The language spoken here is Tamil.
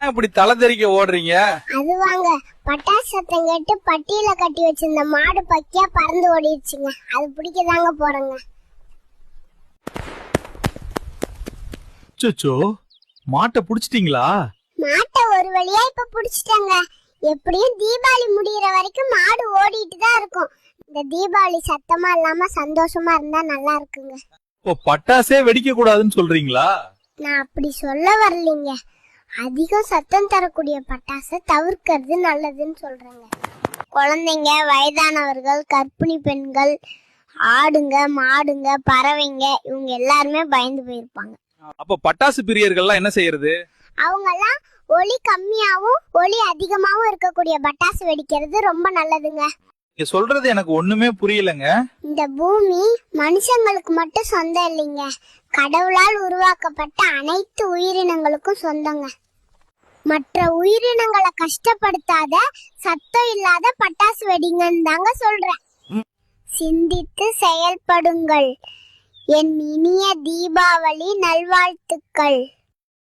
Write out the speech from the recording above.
இப்படி தலை தெறிக்க ஓடுறீங்க? அது வாங்க, பட்டாசு சத்தம் கேட்டு பட்டியில கட்டி வச்சிருந்த மாடு பக்கியா பறந்து ஓடிடுச்சுங்க. அது பிடிக்கதாங்க போறேங்க. சோச்சோ, மாட்டை புடிச்சிட்டீங்களா? மாட்டை ஒரு வழியா இப்ப புடிச்சிட்டாங்க. எப்படியும் தீபாவளி முடியற வரைக்கும் மாடு ஓடிட்டு தான் இருக்கும். இந்த தீபாவளி சத்தமா இல்லாம சந்தோஷமா இருந்தா நல்லா இருக்குங்க. இப்போ பட்டாசே வெடிக்க கூடாதுன்னு சொல்றீங்களா? நான் அப்படி சொல்ல வரலீங்க. அதிகம் சத்தம் தரக்கூடிய பட்டாசை தவிர்க்கிறது நல்லதுன்னு சொல்றேங்க. குழந்தைங்க, வயதானவர்கள், கர்ப்பிணி பெண்கள், ஆடுங்க, மாடுங்க, பறவைங்க இவங்க எல்லாருமே பயந்து போயிருப்பாங்க. அப்ப பட்டாசு பிரியர்கள்லாம் என்ன செய்யறது? அவங்கெல்லாம் ஒலி கம்மியாவும் ஒலி அதிகமாவும் இருக்கக்கூடிய பட்டாசு வெடிக்கிறது ரொம்ப நல்லதுங்க. நீங்க சொல்றது எனக்கு ஒண்ணுமே புரியலங்க. இந்த பூமி மனுஷங்களுக்கு மட்டும் சொந்தம் இல்லைங்க, கடவுளால் உருவாக்கப்பட்ட அனைத்து உயிரினங்களுக்கும் சொந்தங்க. மற்ற உயிரினங்களை கஷ்டப்படுத்தாத, சத்தம் இல்லாத பட்டாசு வெடிங்கன்னு தாங்க சொல்றேன். சிந்தித்து செயல்படுங்கள். என் இனிய தீபாவளி நல்வாழ்த்துக்கள்.